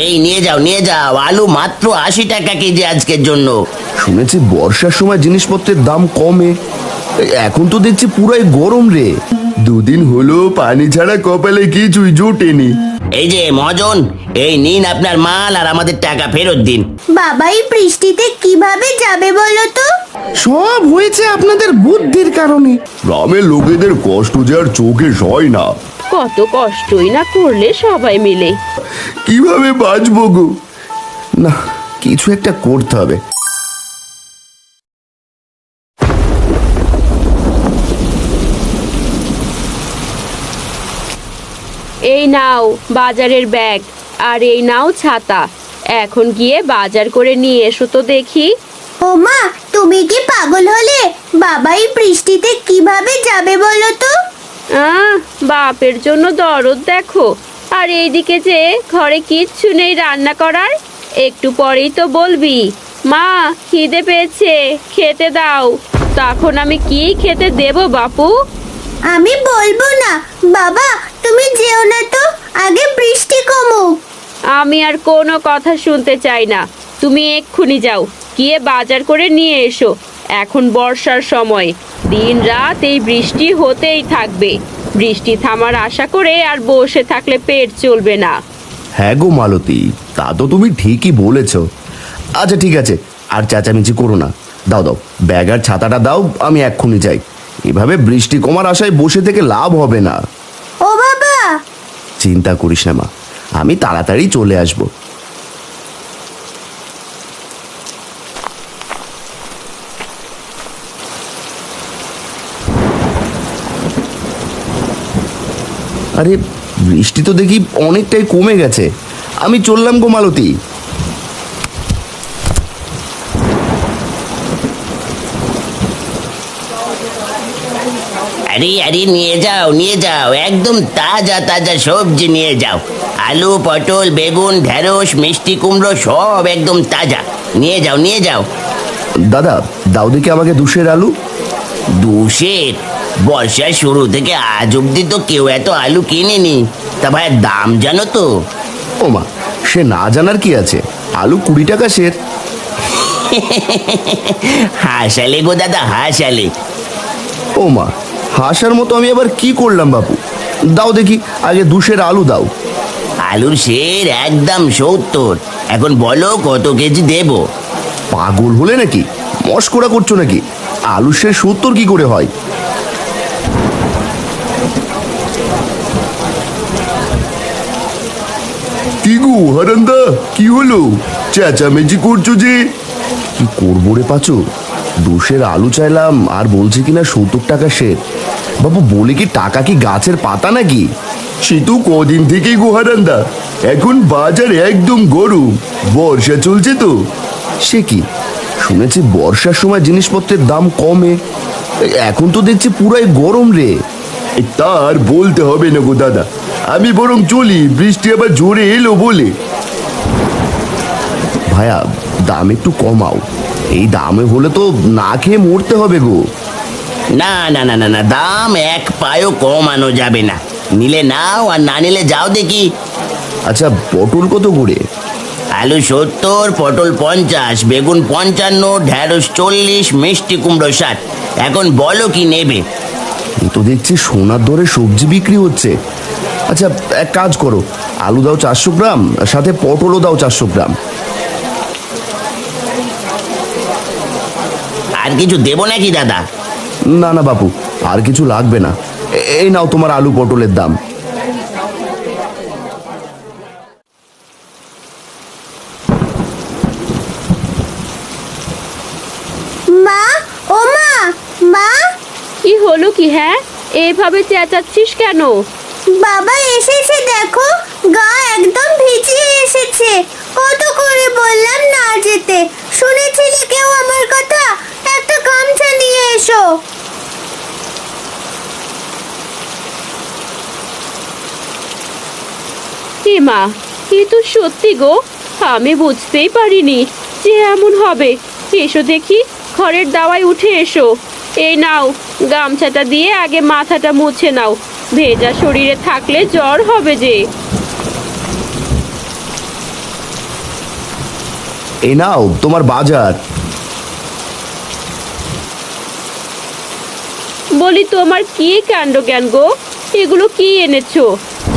এই নিয়ে যাও নিয়ে যাও, আলু মাত্র 80 টাকা কেজি আজকের জন্য। শুনেছি বর্ষার সময় জিনিসপত্রের দাম কমে, এখন তো দেখছি পুরাই গরম রে। দুদিন হলো পানি ছাড়া কপালে কিছুই জোটেনি। এই যে মহাজন, এই নিন আপনার মাল আর আমাদের টাকা ফেরত দিন। বাবা এই বৃষ্টিতে কিভাবে যাবে বলো তো? সব হয়েছে আপনাদের বুদ্ধির কারণে। গ্রামের লোকেদের কষ্ট যে আর চোখে সয় না। কত কষ্টই না করলে সবাই মিলে। কিভাবে বাঁচবো গো? না, কিছু একটা করতে হবে। এই নাও বাজারের ব্যাগ, আর এই নাও ছাতা। এখন গিয়ে বাজার করে নিয়ে এসো তো দেখি। ও মা, তুমি কি পাগল হলে? বাবা এই বৃষ্টিতে কিভাবে যাবে বলো তো? বাপের জন্য দরদ দেখো। আর এইদিকে যে ঘরে কিচ্ছু নেই রান্না করার। একটু পরেই তো বলবি মা খিদে পেয়েছে, খেতে দাও। তখন আমি কি খেতে দেব বাপু? আমি বলবো না। বাবা তুমি যেও না তো, আগে বৃষ্টি কমুক। আমি আর কোনো কথা শুনতে চাই না। তুমি এক্ষুনি যাও, গিয়ে বাজার করে নিয়ে এসো। এখন বর্ষার সময়, দিন রাত এই বৃষ্টি হতেই থাকবে। বৃষ্টি থামার আশা করে আর বসে থাকলে পেট চলবে না। হ্যাঁ গো মালতী, তা তো তুমি ঠিকই বলেছ। আচ্ছা ঠিক আছে, আর চেঁচামেচি করো না। দাও দাও, ব্যাগ আর ছাতাটা দাও, আমি এক্ষুনি যাই। এভাবে বৃষ্টি কমার আশায় বসে থেকে লাভ হবে না। ও বাবা! চিন্তা করিস না মা, আমি তাড়াতাড়ি চলে আসব। আরে বৃষ্টি তো দেখি অনেকটাই কমে গেছে। আমি চললাম গো মালতী। আরে আরে নিয়ে যাও নিয়ে যাও, একদম তাজা তাজা সবজি নিয়ে যাও। আলু, পটল, বেগুন, ঢেঁড়স, মিষ্টি কুমড়ো সব একদম তাজা। নিয়ে যাও নিয়ে যাও। দাদা দাও দেখি আমাকে 2 আলু। 2 বর্ষার শুরু থেকে আজ অব্দি তো কেউ এত আলু কিনেনি। তা ভাই দাম জানো তো? ও মা, সে না জানার কি আছে, আলু 20 টাকা সের। হাসালে গো দাদা হাসালে। ও মা, হাসার মতো আমি আবার কি করলাম বাপু? দাও দেখি আগে 2 আলু দাও। আলুর সের একদম 70। এখন বলো কত কেজি দেব? পাগল হলে নাকি? মস্করা করছো নাকি? আলু সে 70 কি করে হয়? কি গো হারান্দা, কি হলো? চেঁচামেচি করছো যে? কি করবো রে পাচু, 2 আলু চাইলাম আর বলছে কিনা 70 টাকা সের। বাবু বলে কি টাকা কি গাছের পাতা নাকি? সে তো কদিন থেকেই গো হারান্দা, এখন বাজার একদম গরম, বর্ষা চলছে তো। সে কি, শুনেছি বর্ষার সময় জিনিসপত্রের দাম কমে, এখন তো দেখছি পুরাই গরম রে। তার বলতে হবে না গো দাদা, আমি বরং চলি, বৃষ্টি আবার জোরে এলো বলে। ভাইয়া দাম একটু কমাও, এই দামে হলে তো না খেয়ে মরতে হবে গো। না না না না না, দাম এক পায়ও কমানো যাবে না। নিলে নাও আর না নিলে যাও দেখি। আচ্ছা পটল কত করে? আলু 70, পটল 50, বেগুন 55, ঢেঁড়স 40, মিষ্টি কুমড়ো 60। এখন বলো কি নেবে? এ তো দেখছি সোনার দরে সবজি বিক্রি হচ্ছে। আচ্ছা এক কাজ করো, আলু দাও 400 গ্রাম, সাথে পটলও দাও 400 গ্রাম। আর কিছু দেবো নাকি দাদা? না না বাপু, আর কিছু লাগবে না। এই নাও তোমার আলু পটলের দাম। মা, ও মা, মা! কি হলো কি? হ্যাঁ, এভাবে চেঁচাচ্ছিস কেন? বাবা এসেছে দেখো, গা একদম ভিজিয়ে এসেছে। কত করে বললাম না যেতে, শুনেছিলে কেউ আমার কথা? একটা গামছা নিয়ে এসো। হে মা, এ তো সত্যি গো, আমি বুঝতেই পারিনি যে এমন হবে। এসো দেখি, ঘরের দাওয়ায় উঠে এসো। এই নাও, গামছাটা দিয়ে আগে মাথাটা মুছে নাও, ভেজা শরীরে থাকলে জ্বর হবে যে। এই নাও তোমার বাজার। বলি তোমার কি কাণ্ড জ্ঞান গো, এগুলো কি এনেছো?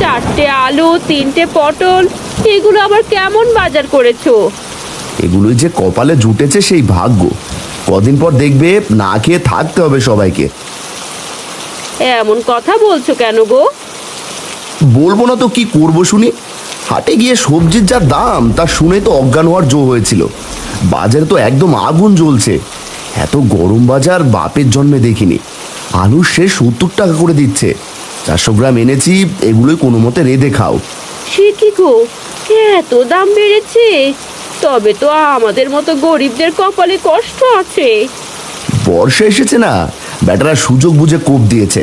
4টে আলু, 3টে পটল, এগুলো আবার কেমন বাজার করেছো? এগুলোই যে কপালে জুটেছে সেই ভাগ্য। কদিন পর দেখবে না খেয়ে থাকতে হবে সবাইকে। এমন কথা বলছো কেন গো? বলবো না তো কি করবো শুনি। হাটে গিয়ে সবজির যা দাম তা শুনে তো অজ্ঞান হওয়ার জো হয়েছিল। বাজারে তো একদম আগুন জ্বলছে। এত গরম বাজার বাপের জন্মে দেখিনি। আলু সে 70 টাকা করে দিচ্ছে। 400 গ্রাম এনেছি, এগুলোই কোনো মতে রেঁধে খাও। সে কি গো, এত দাম বেড়েছে? তবে তো আমাদের মতো গরিবদের কপালে কষ্ট আছে। বর্ষা এসেছে না, ব্যাটারা সুযোগ বুঝে কোপ দিয়েছে।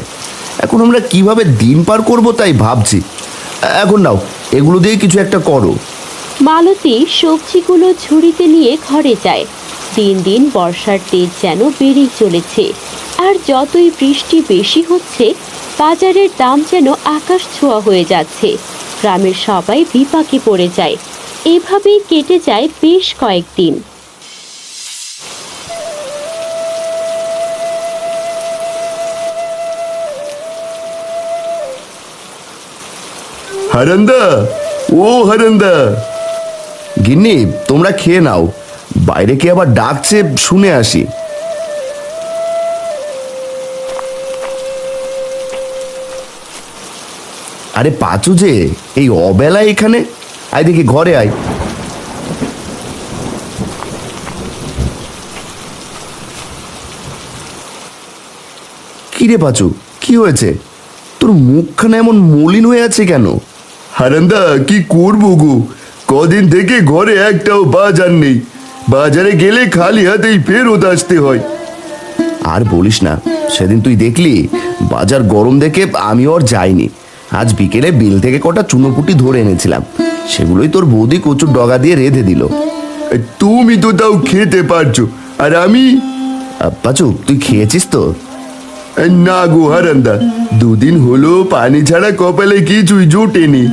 এখন আমরা কিভাবে দিন পার করব তাই ভাবছি। এখন নাও, এগুলো দিয়ে কিছু একটা করো। মালতী সবজিগুলো ঝুড়িতে নিয়ে ঘরে যায়। দিন দিন বর্ষার তেজ যেন বেড়েই চলেছে। আর যতই বৃষ্টি বেশি হচ্ছে, বাজারের দাম যেন আকাশ ছোঁয়া হয়ে যাচ্ছে। গ্রামের সবাই বিপাকে পড়ে যায়। এভাবেই কেটে যায় বেশ কয়েকদিন। হারান্দা, ও হারান্দা। গিন্নি, তোমরা খেয়ে নাও। বাইরে কে আবার ডাকছে শুনে আসি। আরে পাচু যে, এই অবেলায় এখানে? আয় দেখি ঘরে আয়। কিরে পাচু, কি হয়েছে? তোর মুখখানা এমন মলিন হয়ে আছে কেন? হারান্দা, কি করবো গো, কদিন থেকে ঘরে একটাও বাজার নেই। বাজারে গেলে খালি হাতেই ফেরত আসতে হয়। আর বলিস না, সেদিন তুই দেখলি বাজার গরম দেখে আমিও আর যাইনি। আজ বিকেলে বিল থেকে কটা চুনোপুটি ধরে এনেছিলাম, সেগুলোই তোর বৌদি কচুর ডগা দিয়ে রেঁধে দিল। তুমি তো তাও খেতে পারছো, আর আমি? পাচু, তুই খেয়েছিস তো? না গো হারান্দা, দুদিন হলো পানি ছাড়া কপালে কিছুই জোটেনি।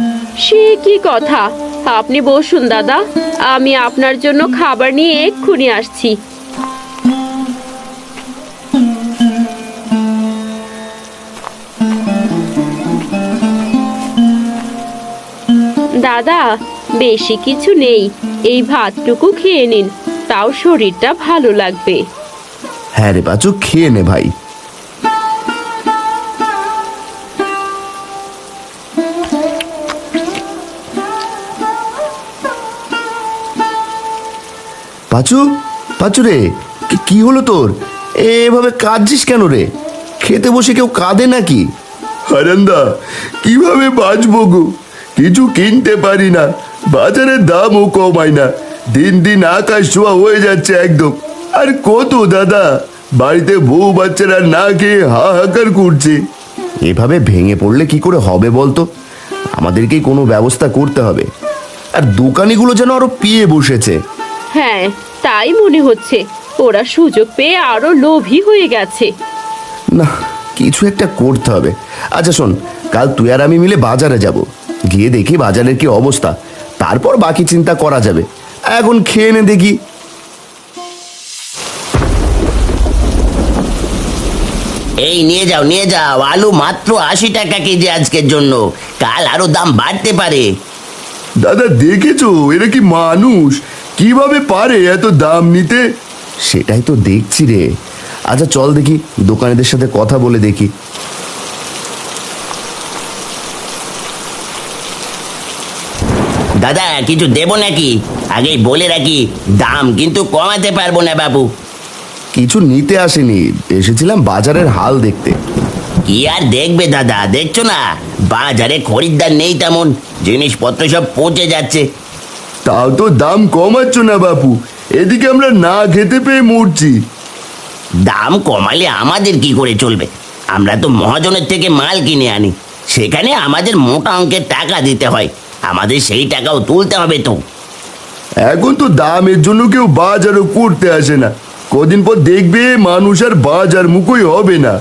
সে কি কথা? আপনি বসুন দাদা, আমি আপনার জন্য খাবার নিয়ে এক্ষুনি আসছি। দাদা, বেশি কিছু নেই, এই ভাতটুকু খেয়ে নিন, তাও শরীরটা ভালো লাগবে। হ্যাঁ রে পাচু, খেয়ে নে ভাই। পাচু, পাচু রে, কি হলো তোর? এভাবে কাঁদছিস কেন রে? খেতে বসে কেউ কাঁদে নাকি? হারান্দা, কিভাবে বাঁচবো গো, কিছু কিনতে পারি না, বাজারের দামও কমায় না। দিন দিন আকাশ ছোঁয়া হয়ে যাচ্ছে একদম। আর কত দাদা, বাড়িতে বউ বাচ্চারা না খেয়ে হাহাকার করছে। এভাবে ভেঙে পড়লে কি করে হবে বলতো? আমাদেরকেই কোনো ব্যবস্থা করতে হবে। আর দোকানিগুলো যেন আরো পিয়ে বসেছে। হ্যাঁ, তাই মনে হচ্ছে। ওরা সুযোগ পেয়ে আরো লোভী হয়ে গেছে। না, কিছু একটা করতে হবে। আচ্ছা শোন, কাল তুই আর আমি মিলে বাজারে যাব, গিয়ে দেখি বাজারের কি অবস্থা, তারপর বাকি চিন্তা করা যাবে। এখন খেয়ে নে দেখি। এই নিয়ে যাও, নিয়ে যাও, আলু মাত্র 80 টাকা কেজি আজকের জন্য। কাল আরো দাম বাড়তে পারে। দাদা দেখেছো, এরা কি মানুষ? কিভাবে পারে এত দাম নিতে? সেটাই তো দেখছি রে। আচ্ছা চল দেখি, দোকানিদের সাথে কথা বলে দেখি। দাদা, কিছু দেবো নাকি? আগেই বলে রাখি, দাম কিন্তু কমাতে পারবো না বাবু। কিছু নিতে আসেনি, এসেছিলাম বাজারের হাল দেখতে। কি আর দেখবে দাদা, দেখছো না বাজারে খরিদ্দার নেই তেমন, জিনিসপত্র সব পচে যাচ্ছে। তাও তো দাম কমাচ্ছ না বাপু, এদিকে আমরা না খেতে পেয়ে মরছি। দাম কমালে আমাদের কি করে চলবে? আমরা তো মহাজনের থেকে মাল কিনে আনি, সেখানে আমাদের মোটা অঙ্কের টাকা দিতে হয়, আমাদের সেই টাকাও তুলতে হবে তো। এখন তো দামের জন্য কেউ বাজারও করতে আসে না। কদিন পর দেখবে মানুষ আর বাজার মুখই হবে না।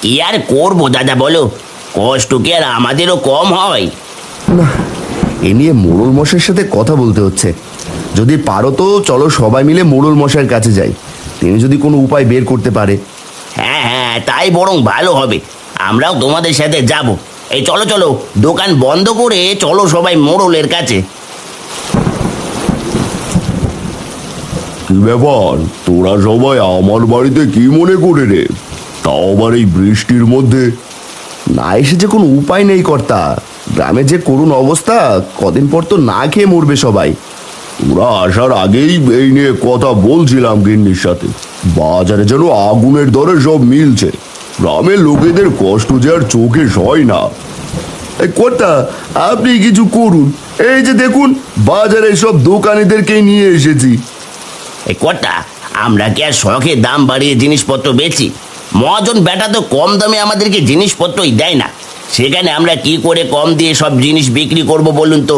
কি আর করবো দাদা বলো, কষ্ট কি আর আমাদেরও কম হয়? না, এ নিয়ে মোড়ল মশাইয়ের সাথে কথা বলতে হচ্ছে। যদি পারো তো চলো সবাই মিলে মোড়ল মশাইয়ের কাছে যাই, তিনি যদি কোনো উপায় বের করতে পারে। হ্যাঁ হ্যাঁ, তাই বরং ভালো হবে। আমরাও তোমাদের সাথে যাব। এই চলো চলো, দোকান বন্ধ করে চলো সবাই মোড়লের কাছে। কি ব্যাপার, তোরা সবাই আমার বাড়িতে কি মনে করে রে? তাও আবার এই বৃষ্টির মধ্যে। না এসে যে কোনো উপায় নেই কর্তা, গ্রামে যে করুণ অবস্থা, কদিন পর তো না খেয়ে মরবে সবাই। ওরা আসার আগেই এই নিয়ে কথা বলছিলাম গিন্নির সাথে। বাজারে যেন আগুনের দরে সব মিলছে, গ্রামের লোকেদের কষ্ট যে আর চোখে সয় না। এই কর্তা, আপনি কিছু করুন, এই যে দেখুন বাজারে সব দোকানিদেরকেই নিয়ে এসেছি। এই কর্তা, আমরা কি আর শখে দাম বাড়িয়ে জিনিসপত্র বেচি? মহাজন বেটা তো কম দামে আমাদেরকে জিনিসপত্রই দেয় না, সেখানে আমরা কি করে কম দিয়ে সব জিনিস বিক্রি করব বলুন তো?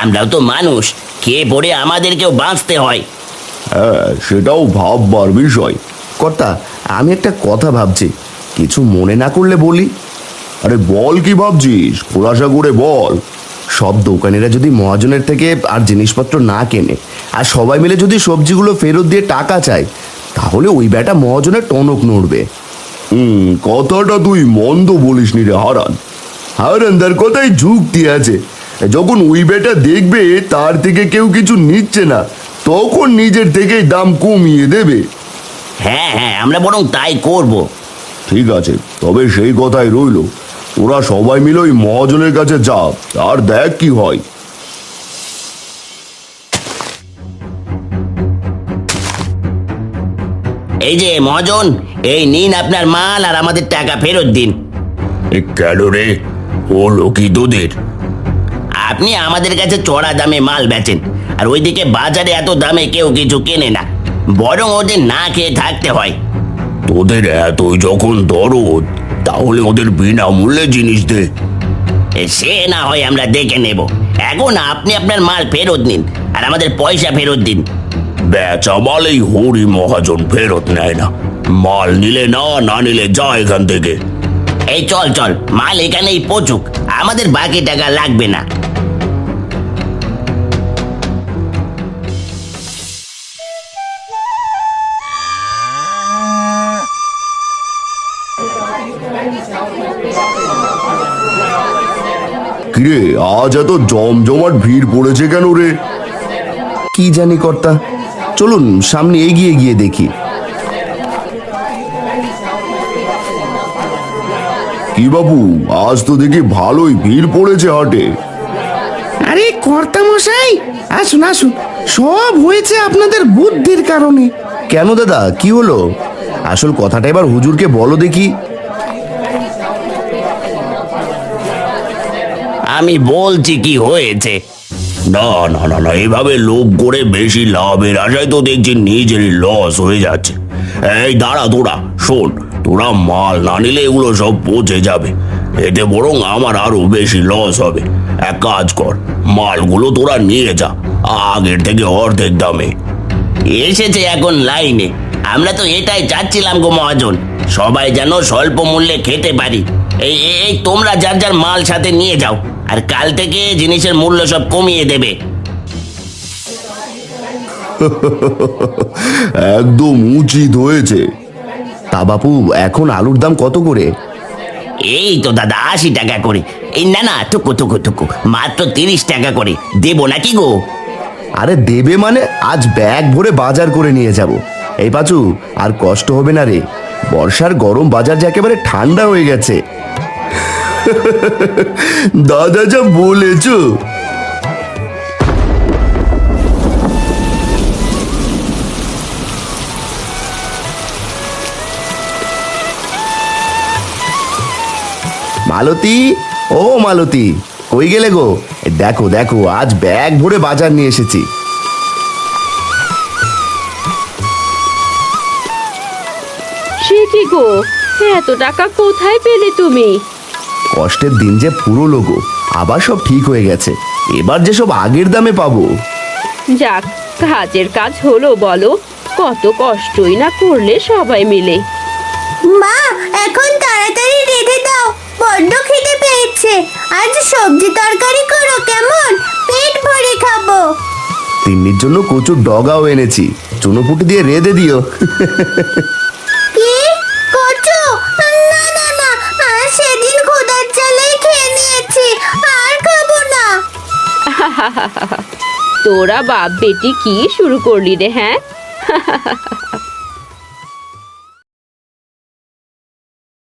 আমরাও তো মানুষ, খেয়ে পড়ে আমাদেরকেও বাঁচতে হয়। হ্যাঁ, সেটাও ভাববার বিষয়। কর্তা, আমি একটা কথা ভাবছি, কিছু মনে না করলে বলি। আরে বল, কি ভাবছিস? খোলাসা করে বল। সব দোকানিরা যদি মহাজনের থেকে আর জিনিসপত্র না কেনে, আর সবাই মিলে যদি সবজিগুলো ফেরত দিয়ে টাকা চায়, তাহলে ওই বেটা মহাজনের টনক নড়বে। কথাটা তুই মন্দ বলিসনি রে হারান। হারানদার কথাই যুক্তি আছে। যখন ওই বেটা দেখবে তার থেকে কেউ কিছু নিচ্ছে না, তখন নিজের থেকেই দাম কমিয়ে দেবে। হ্যাঁ হ্যাঁ, আমরা বরং তাই করব। ঠিক আছে, তবে সেই কথাই রইল, ওরা সবাই মিলে ওই মহাজনের কাছে যা, আর দেখ কি হয়। এই যে মহাজন, এই নিন আপনার মাল, আর আমাদের টাকা ফেরত দিন। কেন রে, হলো কি তোদের? আপনি আমাদের কাছে চড়া দামে মাল বেচেন, আর ওইদিকে বাজারে এত দামে কেউ কিছু কেনে না, বরং ওদের না খেয়ে থাকতে হয়। তোদের এতই যখন দরদ, তাহলে ওদের বিনামূল্যে জিনিস দে। সে না হয় আমরা দেখে নেব, এখন আপনি আপনার মাল ফেরত নিন আর আমাদের পয়সা ফেরত দিন। বেচা মাল এই হরি মহাজন ফেরত নেয় না। মাল নিলে না, না নিলে যা এখান থেকে। এই চল চল, মাল এখানেই পচুক, আমাদের বাকি টাকা লাগবে না। কিরে, আজ এত জমজমাট ভিড় পড়েছে কেন রে? কি জানি কর্তা, চলুন সামনে এগিয়ে গিয়ে দেখি। কি বাবু, আজ তো দেখি ভালোই ভিড় পড়েছে হাটে। আরে কর্তা মশাই, আসুন আসুন, সব হয়েছে আপনাদের বুদ্ধির কারণে। কেন দাদা, কি হলো? আসল কথাটা এবার হুজুরকে বলো দেখি। আমি বলছি কি হয়েছে। না না না না, এভাবে লোভ করে বেশি লাভের আশায় তো দেখছি নিজেরই লস হয়ে যাচ্ছে। এই দাঁড়া, তোরা শোন, তোরা মাল না নিলে এগুলো সব পচে যাবে, এতে বরং আমার আরো বেশি লস হবে। এক কাজ কর, মালগুলো তোরা নিয়ে যা, আগের থেকে অর্ধেক দামে। এসেছে এখন লাইনে, আমরা তো এটাই চাচ্ছিলাম গো মহাজন, সবাই যেন স্বল্প মূল্যে খেতে পারি। এই এই তোমরা যার যার মাল সাথে নিয়ে যাও, আর কাল থেকে জিনিসের মূল্য সব কমিয়ে দেবে। একদম উচিত হয়েছে। তা বাপু, এখন আলুর দাম কত করে? এই তো দাদা 80 টাকা করে। এই না না, টুকু টুকু টুকু, মাত্র 30 টাকা করে দেবো নাকি গো? আরে দেবে মানে, আজ ব্যাগ ভরে বাজার করে নিয়ে যাব। এই পাচু, আর কষ্ট হবে না রে, বর্ষার গরম বাজার যে একেবারে ঠান্ডা হয়ে গেছে। দাদা যা বলেছ। মালতী, ও মালতী, কই গেলে গো? দেখো দেখো, আজ ব্যাগ ভরে বাজার নিয়ে এসেছি। সে কি গো, এত টাকা কোথায় পেলে তুমি? কষ্টের দিন যে পুরো গো, আবার সব ঠিক হয়ে গেছে, এবার যে সব আগের দামে পাবো। যাক, কাজের কাজ হলো বলো, কত কষ্টই না করলে সবাই মিলে। মা, এখন তাড়াতাড়ি রেঁধে দাও, বড্ড খিদে পেয়েছে। আজ সবজি তরকারি করো কেমন, পেট ভরে খাবো। তিন্নির জন্য কচুর ডগাও এনেছি, চুনোপুটি দিয়ে রেঁধে দিও। কি কচু? না না না, আর সেদিন খোদার জ্বালায় খেয়ে নিয়েছি, আর খাবো না। তোরা বাপ বেটি কি শুরু করলি রে, হ্যাঁ?